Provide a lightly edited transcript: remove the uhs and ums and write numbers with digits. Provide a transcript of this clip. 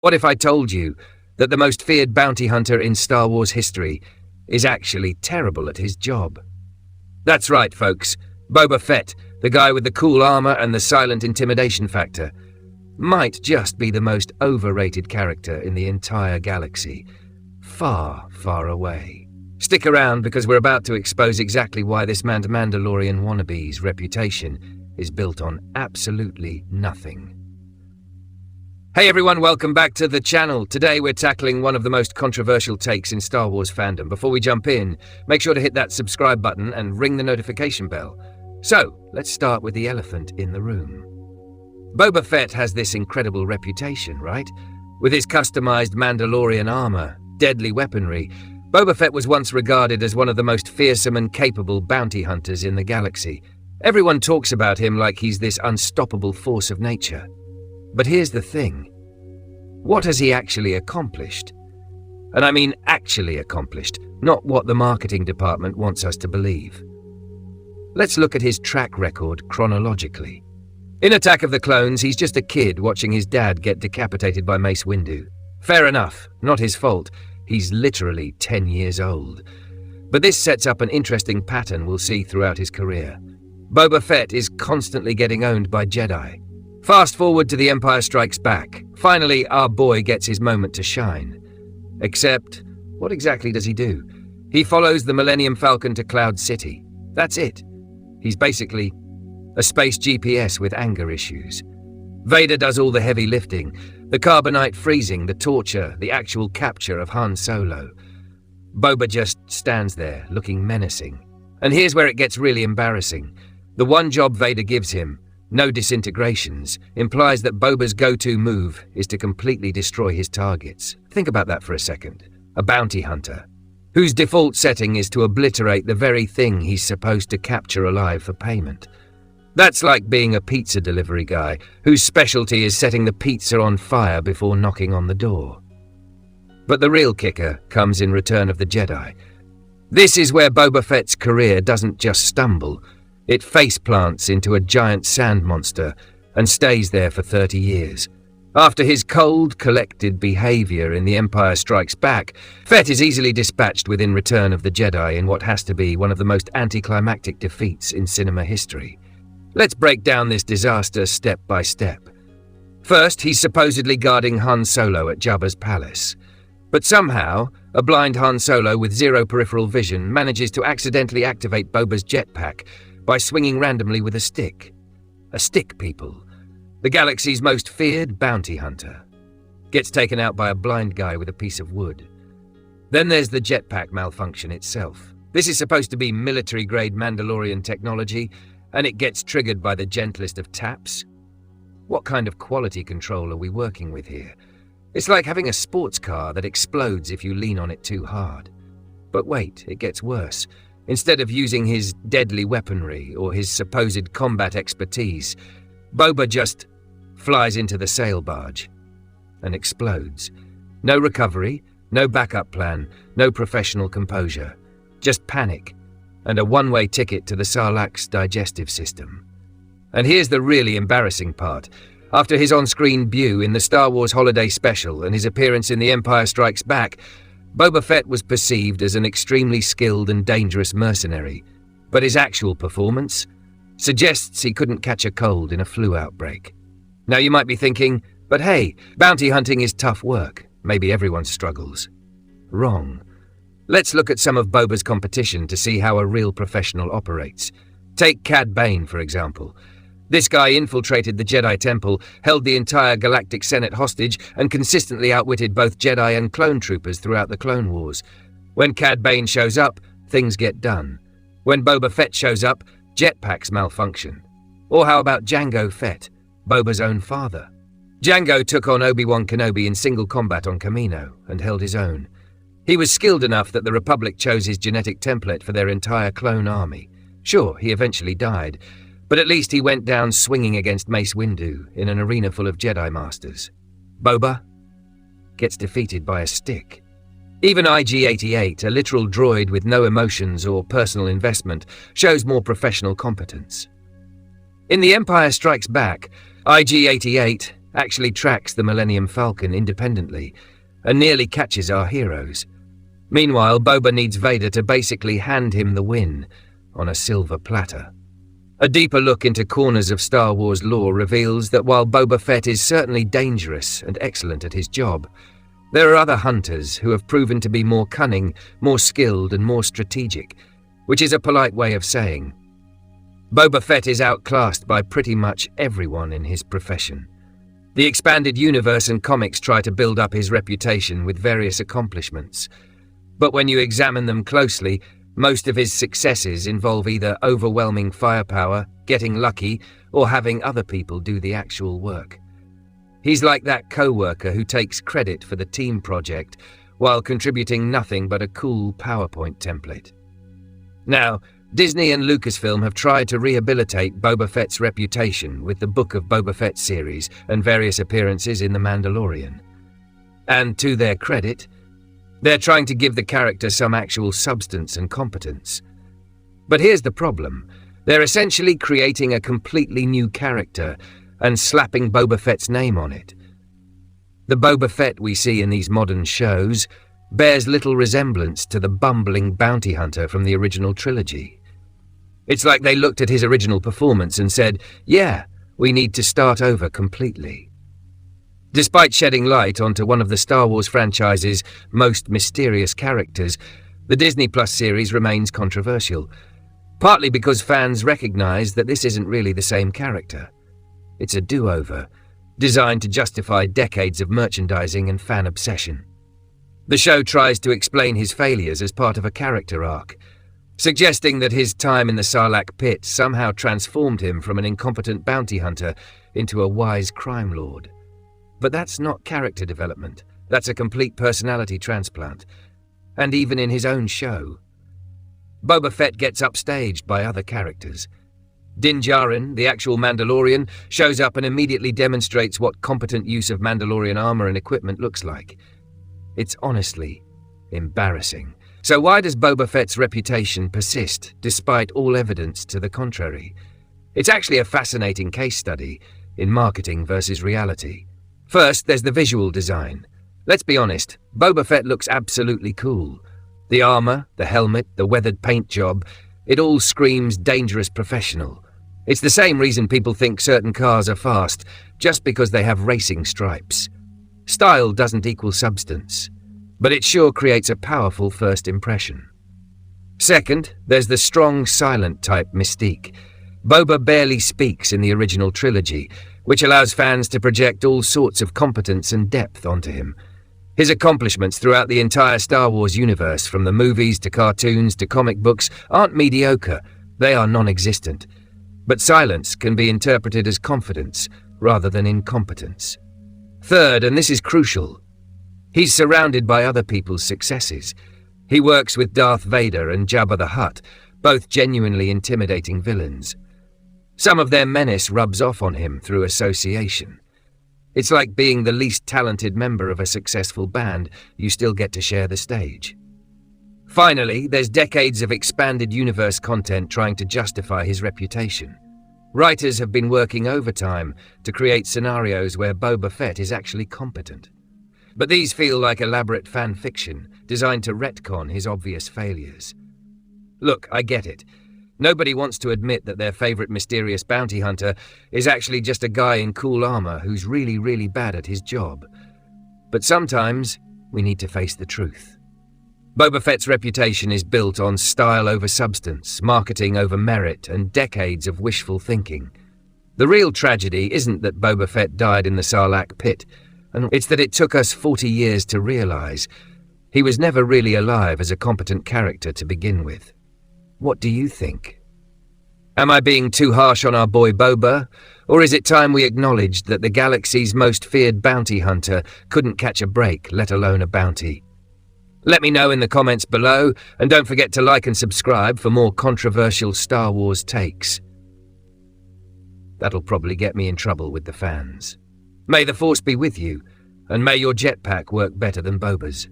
What if I told you that the most feared bounty hunter in Star Wars history is actually terrible at his job? That's right, folks. Boba Fett, the guy with the cool armor and the silent intimidation factor, might just be the most overrated character in the entire galaxy. Far, far away. Stick around because we're about to expose exactly why this Mandalorian wannabe's reputation is built on absolutely nothing. Hey everyone, welcome back to the channel. Today we're tackling one of the most controversial takes in Star Wars fandom. Before we jump in, make sure to hit that subscribe button and ring the notification bell. So, let's start with the elephant in the room. Boba Fett has this incredible reputation, right? With his customized Mandalorian armor, deadly weaponry, Boba Fett was once regarded as one of the most fearsome and capable bounty hunters in the galaxy. Everyone talks about him like he's this unstoppable force of nature. But here's the thing. What has he actually accomplished? And I mean actually accomplished, not what the marketing department wants us to believe. Let's look at his track record chronologically. In Attack of the Clones, he's just a kid watching his dad get decapitated by Mace Windu. Fair enough, not his fault. He's literally 10 years old. But this sets up an interesting pattern we'll see throughout his career. Boba Fett is constantly getting owned by Jedi. Fast forward to The Empire Strikes Back. Finally, our boy gets his moment to shine. Except, what exactly does he do? He follows the Millennium Falcon to Cloud City. That's it. He's basically a space GPS with anger issues. Vader does all the heavy lifting, the carbonite freezing, the torture, the actual capture of Han Solo. Boba just stands there, looking menacing. And here's where it gets really embarrassing. The one job Vader gives him, no disintegrations, implies that Boba's go-to move is to completely destroy his targets. Think about that for a second. A bounty hunter, whose default setting is to obliterate the very thing he's supposed to capture alive for payment. That's like being a pizza delivery guy, whose specialty is setting the pizza on fire before knocking on the door. But the real kicker comes in Return of the Jedi. This is where Boba Fett's career doesn't just stumble. It faceplants into a giant sand monster and stays there for 30 years. After his cold, collected behavior in The Empire Strikes Back, Fett is easily dispatched within Return of the Jedi in what has to be one of the most anticlimactic defeats in cinema history. Let's break down this disaster step by step. First, he's supposedly guarding Han Solo at Jabba's palace. But somehow, a blind Han Solo with zero peripheral vision manages to accidentally activate Boba's jetpack by swinging randomly with a stick. A stick, people. The galaxy's most feared bounty hunter. Gets taken out by a blind guy with a piece of wood. Then there's the jetpack malfunction itself. This is supposed to be military-grade Mandalorian technology, and it gets triggered by the gentlest of taps. What kind of quality control are we working with here? It's like having a sports car that explodes if you lean on it too hard. But wait, it gets worse. Instead of using his deadly weaponry or his supposed combat expertise, Boba just flies into the sail barge and explodes. No recovery, no backup plan, no professional composure. Just panic and a one-way ticket to the Sarlacc's digestive system. And here's the really embarrassing part. After his on-screen debut in the Star Wars Holiday Special and his appearance in The Empire Strikes Back, Boba Fett was perceived as an extremely skilled and dangerous mercenary, but his actual performance suggests he couldn't catch a cold in a flu outbreak. Now you might be thinking, but hey, bounty hunting is tough work. Maybe everyone struggles. Wrong. Let's look at some of Boba's competition to see how a real professional operates. Take Cad Bane, for example. This guy infiltrated the Jedi Temple, held the entire Galactic Senate hostage, and consistently outwitted both Jedi and clone troopers throughout the Clone Wars. When Cad Bane shows up, things get done. When Boba Fett shows up, jetpacks malfunction. Or how about Jango Fett, Boba's own father? Jango took on Obi-Wan Kenobi in single combat on Kamino and held his own. He was skilled enough that the Republic chose his genetic template for their entire clone army. Sure, he eventually died, but at least he went down swinging against Mace Windu in an arena full of Jedi Masters. Boba gets defeated by a stick. Even IG-88, a literal droid with no emotions or personal investment, shows more professional competence. In The Empire Strikes Back, IG-88 actually tracks the Millennium Falcon independently, and nearly catches our heroes. Meanwhile, Boba needs Vader to basically hand him the win on a silver platter. A deeper look into corners of Star Wars lore reveals that while Boba Fett is certainly dangerous and excellent at his job, there are other hunters who have proven to be more cunning, more skilled, and more strategic, which is a polite way of saying Boba Fett is outclassed by pretty much everyone in his profession. The expanded universe and comics try to build up his reputation with various accomplishments, but when you examine them closely, most of his successes involve either overwhelming firepower, getting lucky, or having other people do the actual work. He's like that co-worker who takes credit for the team project while contributing nothing but a cool PowerPoint template. Now, Disney and Lucasfilm have tried to rehabilitate Boba Fett's reputation with the Book of Boba Fett series and various appearances in The Mandalorian. And to their credit, they're trying to give the character some actual substance and competence. But here's the problem. They're essentially creating a completely new character and slapping Boba Fett's name on it. The Boba Fett we see in these modern shows bears little resemblance to the bumbling bounty hunter from the original trilogy. It's like they looked at his original performance and said, yeah, we need to start over completely. Despite shedding light onto one of the Star Wars franchise's most mysterious characters, the Disney Plus series remains controversial, partly because fans recognize that this isn't really the same character. It's a do-over, designed to justify decades of merchandising and fan obsession. The show tries to explain his failures as part of a character arc, suggesting that his time in the Sarlacc pit somehow transformed him from an incompetent bounty hunter into a wise crime lord. But that's not character development, that's a complete personality transplant. And even in his own show, Boba Fett gets upstaged by other characters. Din Djarin, the actual Mandalorian, shows up and immediately demonstrates what competent use of Mandalorian armor and equipment looks like. It's honestly embarrassing. So why does Boba Fett's reputation persist, despite all evidence to the contrary? It's actually a fascinating case study in marketing versus reality. First, there's the visual design. Let's be honest, Boba Fett looks absolutely cool. The armor, the helmet, the weathered paint job, it all screams dangerous professional. It's the same reason people think certain cars are fast, just because they have racing stripes. Style doesn't equal substance, but it sure creates a powerful first impression. Second, there's the strong, silent type mystique. Boba barely speaks in the original trilogy, which allows fans to project all sorts of competence and depth onto him. His accomplishments throughout the entire Star Wars universe, from the movies to cartoons to comic books, aren't mediocre, they are non-existent. But silence can be interpreted as confidence rather than incompetence. Third, and this is crucial, he's surrounded by other people's successes. He works with Darth Vader and Jabba the Hutt, both genuinely intimidating villains. Some of their menace rubs off on him through association. It's like being the least talented member of a successful band, you still get to share the stage. Finally, there's decades of expanded universe content trying to justify his reputation. Writers have been working overtime to create scenarios where Boba Fett is actually competent. But these feel like elaborate fan fiction, designed to retcon his obvious failures. Look, I get it. Nobody wants to admit that their favorite mysterious bounty hunter is actually just a guy in cool armor who's really, really bad at his job. But sometimes, we need to face the truth. Boba Fett's reputation is built on style over substance, marketing over merit, and decades of wishful thinking. The real tragedy isn't that Boba Fett died in the Sarlacc pit, and it's that it took us 40 years to realize he was never really alive as a competent character to begin with. What do you think? Am I being too harsh on our boy Boba? Or is it time we acknowledged that the galaxy's most feared bounty hunter couldn't catch a break, let alone a bounty? Let me know in the comments below, and don't forget to like and subscribe for more controversial Star Wars takes. That'll probably get me in trouble with the fans. May the Force be with you, and may your jetpack work better than Boba's.